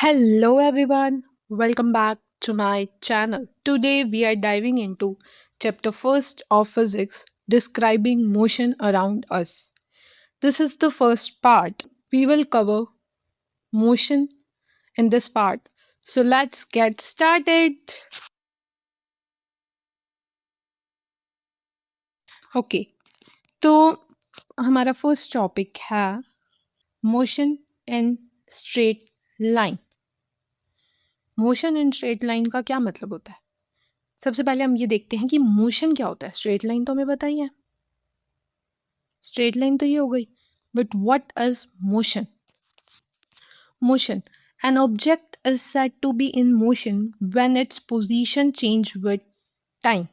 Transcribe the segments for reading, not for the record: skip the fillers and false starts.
Hello everyone, welcome back to my channel. Today we are diving into chapter first of physics describing motion around us. This is the first part. We will cover motion in this part. So let's get started. Okay तो हमारा first topic है motion in straight line. Motion in straight line का क्या मतलब होता है? सबसे पहले हम ये देखते हैं कि मोशन क्या होता है। स्ट्रेट लाइन तो हमें पता ही है, स्ट्रेट लाइन तो ये हो गई, but what is motion? Motion, an object is said to be in motion when its position change with time.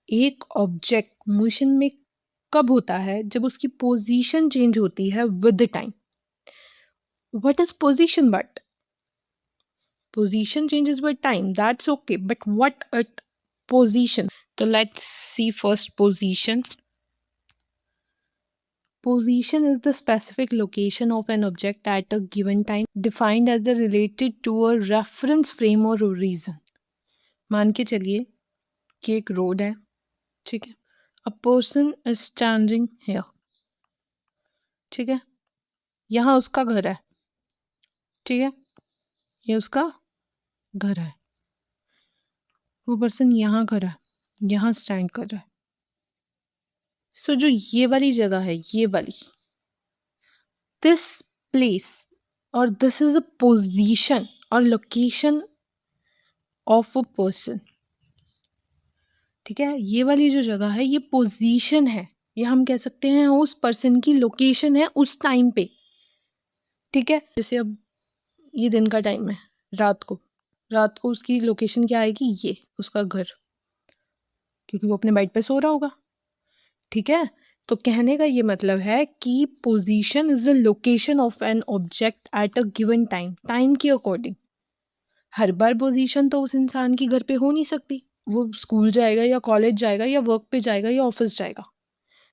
एक ऑब्जेक्ट मोशन में कब होता है? जब उसकी पोजीशन चेंज होती है with time. What is position? But position changes with time, that's okay, but what it position? तो let's see first position. Position is the specific location of an object at a given time, defined as the related to a reference frame or reason. मान के चलिए कि एक road है, ठीक है, a person is standing here, ठीक है, यहाँ उसका घर है, ठीक है, ये उसका घर है, वो पर्सन यहाँ खड़ा है, यहाँ स्टैंड कर रहा है। सो जो ये वाली जगह है, ये वाली, दिस प्लेस और दिस इज अ पोजीशन और लोकेशन ऑफ अ पर्सन, ठीक है। ये वाली जो जगह है ये पोजीशन है, ये हम कह सकते हैं उस पर्सन की लोकेशन है उस टाइम पे, ठीक है। जैसे अब ये दिन का टाइम है, रात को उसकी लोकेशन क्या आएगी? ये उसका घर, क्योंकि वो अपने बेड पे सो रहा होगा, ठीक है। तो कहने का ये मतलब है कि position is the location of an object at a given time, time के अकॉर्डिंग। हर बार पोजीशन तो उस इंसान की घर पे हो नहीं सकती, वो स्कूल जाएगा या कॉलेज जाएगा या वर्क पे जाएगा या ऑफिस जाएगा,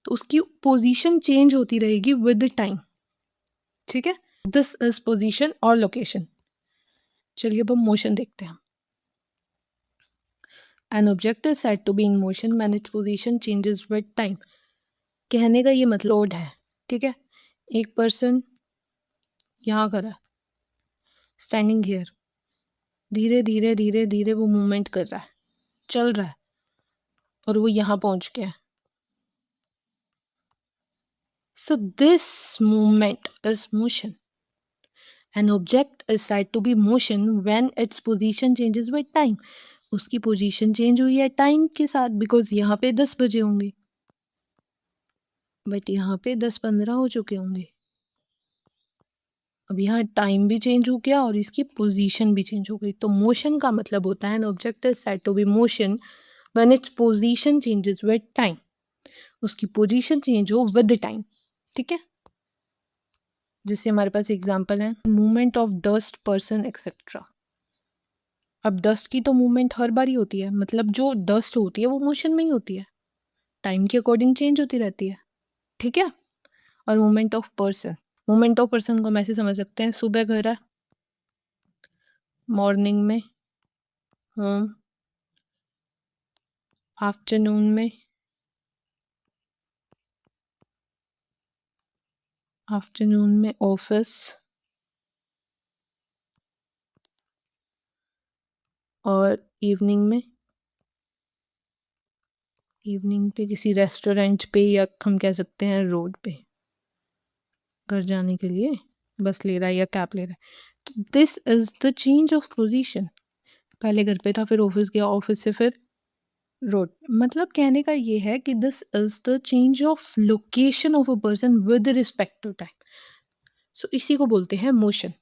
तो उसकी पोजीशन चेंज होती रहेगी विद टाइम, ठीक है। दिस इज पोजीशन और लोकेशन। चलिए अब हम मोशन देखते हैं। An object is said to be in motion when its position changes with time. कहने का ये मतलब रोड है, ठीक है, एक पर्सन यहाँ खड़ा है, स्टैंडिंग हियर, धीरे धीरे धीरे धीरे वो मूवमेंट कर रहा है, चल रहा है, और वो यहाँ पहुंच गया है। So this movement is motion. An object is said to be motion when its position changes with time. उसकी पोजीशन चेंज हुई है टाइम के साथ, बिकॉज यहाँ पे 10 बजे होंगे, बट यहाँ पे 10:15 हो चुके होंगे। अब यहाँ टाइम भी चेंज हो गया और इसकी पोजीशन भी चेंज हो गई। तो मोशन का मतलब होता है an object is said to be motion when its position changes with time, उसकी पोजीशन चेंज हो विद टाइम, ठीक है। जैसे हमारे पास एग्जांपल है movement of dust, person etcetera. अब डस्ट की तो मूवमेंट हर बार ही होती है, मतलब जो डस्ट होती है वो मोशन में ही होती है, टाइम के अकॉर्डिंग चेंज होती रहती है, ठीक है। और movement of person, movement of person को हम ऐसे समझ सकते हैं, सुबह घर है, मॉर्निंग में होम, आफ्टरनून में ऑफिस, और इवनिंग पे किसी रेस्टोरेंट पे, या हम कह सकते हैं रोड पे, घर जाने के लिए बस ले रहा है या कैब ले रहा है। तो this is the change of position. पहले घर पे था, फिर ऑफिस गया, ऑफिस से फिर रोड। मतलब कहने का ये है कि this is the change of location of a person with respect to time. So इसी को बोलते हैं मोशन,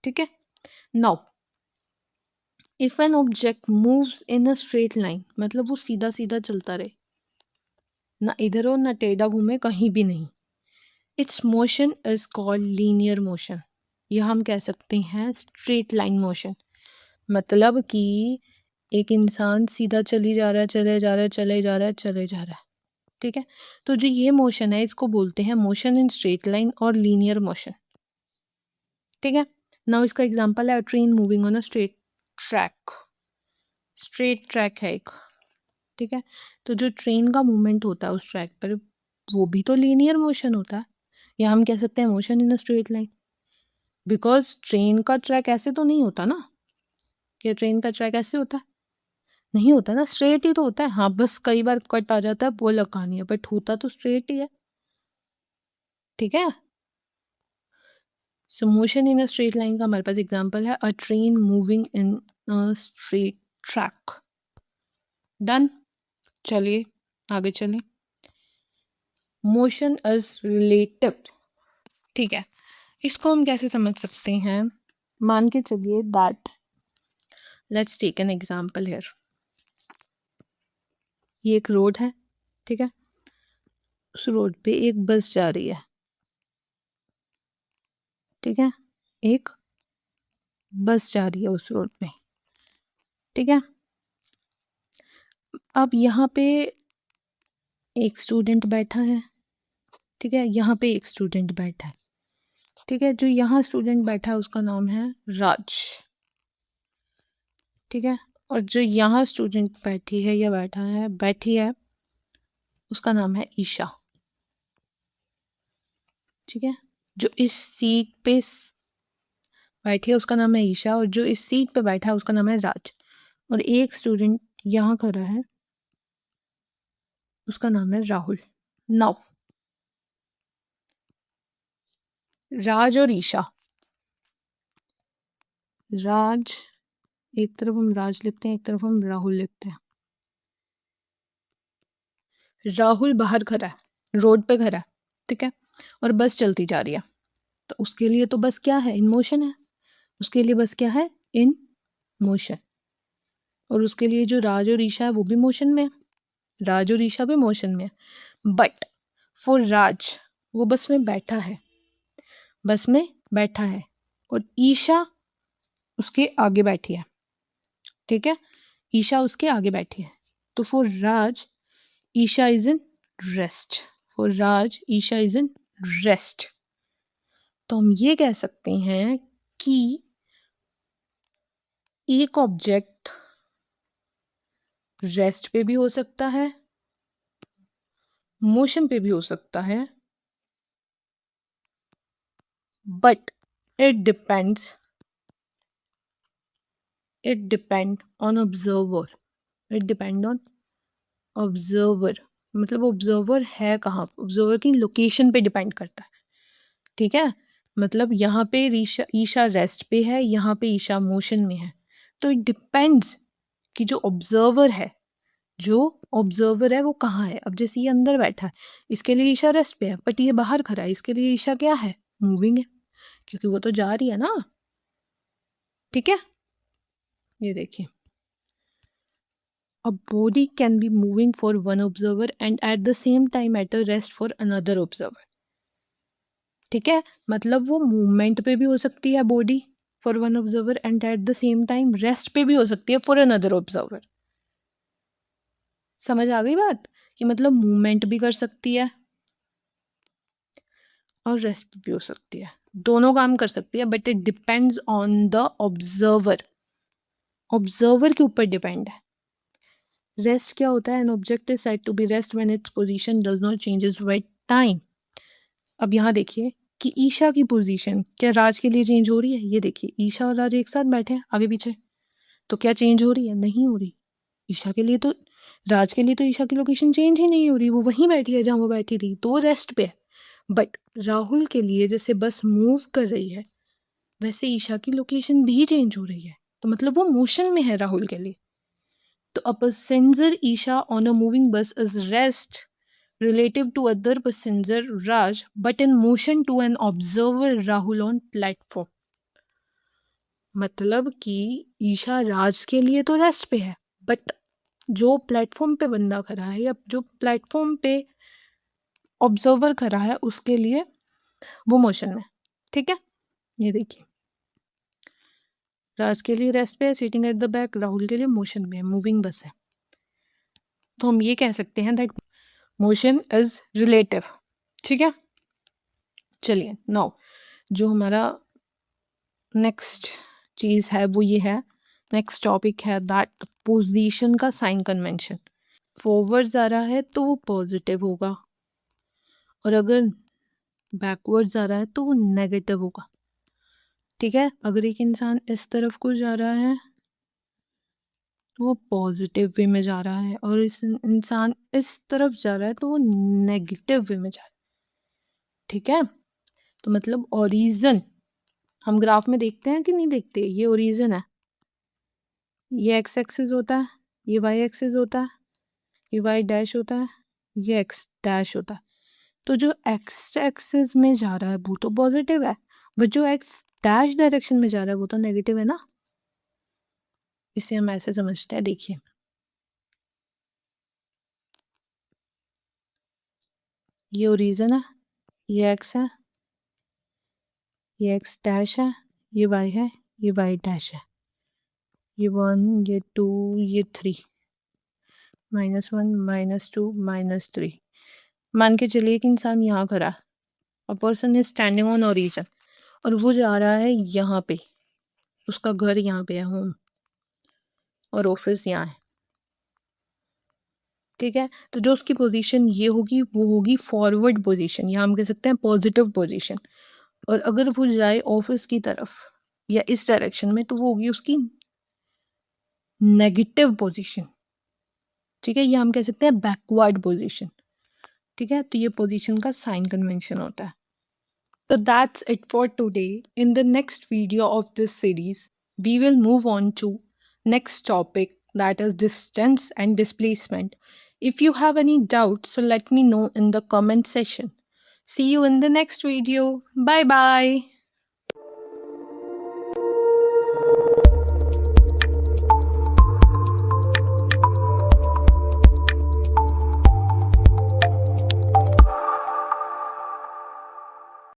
ठीक है। Now if an object moves in a straight line, मतलब वो सीधा सीधा चलता रहे, ना इधर हो ना टेढ़ा घूमे, कहीं भी नहीं, it's motion is called linear motion, यह हम कह सकते हैं स्ट्रेट लाइन मोशन। मतलब कि एक इंसान सीधा चली जा रहा है, चले जा रहा है, चले जा रहा है, चले जा रहा है, ठीक है। तो जो ये मोशन है इसको बोलते हैं मोशन इन स्ट्रेट लाइन और लीनियर मोशन, ठीक है। नाउ इसका एग्जांपल है train moving on a straight track. Straight track है एक, ठीक है। तो जो ट्रेन का मूवमेंट होता है उस ट्रैक पर, वो भी तो लीनियर मोशन होता है, या हम कह सकते हैं motion in a straight line. Because train का ट्रैक ऐसे तो नहीं होता ना, कि ट्रेन का ट्रैक ऐसे होता है, नहीं होता ना, स्ट्रेट ही तो होता है। हाँ, बस कई बार कट आ जाता है, वो अलग कहानी है, बट होता तो स्ट्रेट ही है, ठीक है। सो motion in a straight line का हमारे पास एग्जांपल है अ train moving in a straight track. Done. चलिए आगे चलें। मोशन इज रिलेटिव, ठीक है। इसको हम कैसे समझ सकते हैं? मान के चलिए that, let's take an example here. ये एक रोड है, ठीक है। उस रोड पे एक बस जा रही है, ठीक है। एक बस जा रही है उस रोड पे, ठीक है। अब यहाँ पे एक स्टूडेंट बैठा है, ठीक है। यहाँ पे एक स्टूडेंट बैठा है, ठीक है। जो यहाँ स्टूडेंट बैठा है उसका नाम है राज, ठीक है। और जो यहाँ स्टूडेंट बैठी है या बैठी है, उसका नाम है ईशा, ठीक है। जो इस सीट पे बैठी है उसका नाम है ईशा, और जो इस सीट पे बैठा है उसका नाम है राज। और एक स्टूडेंट यहाँ खड़ा है, उसका नाम है राहुल। नाउ राज और ईशा, राज, एक तरफ हम राज लिखते हैं, एक तरफ हम राहुल लिखते हैं। राहुल बाहर खड़ा है, रोड पे खड़ा है, ठीक है। और बस चलती जा रही है, तो उसके लिए तो बस क्या है, इन मोशन है। उसके लिए बस क्या है, इन मोशन। और उसके लिए जो राज और ईशा है वो भी मोशन में है, राज और ईशा भी मोशन में है। बट फॉर राज, वो बस में बैठा है, बस में बैठा है, और ईशा उसके आगे बैठी है, ठीक है। ईशा उसके आगे बैठी है, तो for Raj Isha is in rest. For Raj Isha is in rest. तो हम ये कह सकते हैं कि एक ऑब्जेक्ट रेस्ट पे भी हो सकता है, मोशन पे भी हो सकता है, but it depends, it depend on observer. It depend on observer, मतलब ऑब्जर्वर है कहाँ, ऑब्जर्वर की लोकेशन पे डिपेंड करता है, ठीक है। मतलब यहाँ पे ईशा रेस्ट पे है, यहाँ पे ईशा मोशन में है। तो इट डिपेंड्स कि जो ऑब्जर्वर है वो कहाँ है। अब जैसे ये अंदर बैठा है, इसके लिए ईशा रेस्ट पे है, बट ये बाहर खड़ा है, इसके लिए ईशा क्या है, मूविंग है, क्योंकि वो तो जा रही है ना, ठीक है। ये देखिए, a body can be moving for one observer and at the same time at a rest for another observer, ठीक है। मतलब वो मूवमेंट पे भी हो सकती है body for one observer, and at the same time rest पे भी हो सकती है फॉर अनदर ऑब्जर्वर। समझ आ गई बात, कि मतलब मूवमेंट भी कर सकती है और रेस्ट भी हो सकती है, दोनों काम कर सकती है, but it depends on the observer. Observer के ऊपर डिपेंड है। रेस्ट क्या होता है, an object is said to be rest when its position does not changes with time. अब यहाँ देखिए कि ईशा की पोजीशन क्या राज के लिए चेंज हो रही है, ये देखिए ईशा और राज एक साथ बैठे हैं आगे पीछे, तो क्या चेंज हो रही है, नहीं हो रही। ईशा के लिए तो, राज के लिए तो ईशा की लोकेशन चेंज ही नहीं हो रही, वो वहीं बैठी है जहाँ वो बैठी थी, तो रेस्ट पे है। बट राहुल के लिए जैसे बस मूव कर रही है, वैसे ईशा की लोकेशन भी चेंज हो रही है, तो मतलब वो मोशन में है राहुल के लिए। तो a passenger Isha on a moving bus is rest relative to other passenger Raj, but in motion to an observer Rahul on platform। मतलब कि ईशा राज के लिए तो रेस्ट पे है, बट जो प्लेटफॉर्म पे बंदा खड़ा है या जो प्लेटफॉर्म पे ऑब्जर्वर खड़ा है उसके लिए वो मोशन में, ठीक है। ये देखिए, राज के लिए रेस्ट पे है, sitting at the back, Rahul के लिए मोशन में है, मूविंग बस है। तो हम ये कह सकते हैं दैट मोशन इज रिलेटिव, ठीक है। चलिए नाउ जो हमारा नेक्स्ट चीज़ है वो ये है, नेक्स्ट टॉपिक है दैट पोजीशन का साइन कन्वेंशन। फॉरवर्ड जा रहा है तो वो पॉजिटिव होगा, और अगर बैकवर्ड जा रहा है तो वो नेगेटिव होगा। ठीक है, अगर एक इंसान इस तरफ को जा रहा है तो वो पॉजिटिव वे में जा रहा है, और इस इंसान इस तरफ जा रहा है तो वो नेगेटिव वे में जा रहा है। ठीक है, तो मतलब ओरिजिन हम ग्राफ में देखते हैं कि नहीं देखते, ये ओरिजिन है, ये एक्स एक्सिस होता है, ये वाई एक्सिस होता है, ये वाई डैश होता है, ये एक्स डैश होता है। तो जो एक्स एक्सिस में जा रहा है वो तो पॉजिटिव है, बट जो एक्स डैश डायरेक्शन में जा रहा है वो तो नेगेटिव है ना। इसे हम ऐसे समझते हैं, देखिए ये ओरिजिन है, ये एक्स है, ये एक्स डैश है, ये वाई है, ये वाई डैश है, ये 1 ये 2 ये 3, -1 -2 -3। मान के चलिए कि इंसान यहाँ खड़ा है, a person is standing on origin, और वो जा रहा है यहाँ पे, उसका घर यहाँ पे है, होम, और ऑफिस यहाँ है। ठीक है, तो जो उसकी पोजीशन ये होगी वो होगी फॉरवर्ड पोजीशन, या हम कह सकते हैं पॉजिटिव पोजीशन। और अगर वो जाए ऑफिस की तरफ या इस डायरेक्शन में तो वो होगी उसकी नेगेटिव पोजीशन। ठीक है, ये हम कह सकते हैं बैकवर्ड पोजीशन। ठीक है, तो ये पोजीशन का साइन कन्वेंशन होता है। So that's it for today. In the next video of this series, we will move on to next topic, that is distance and displacement. If you have any doubts, so let me know in the comment section. See you in the next video. Bye bye.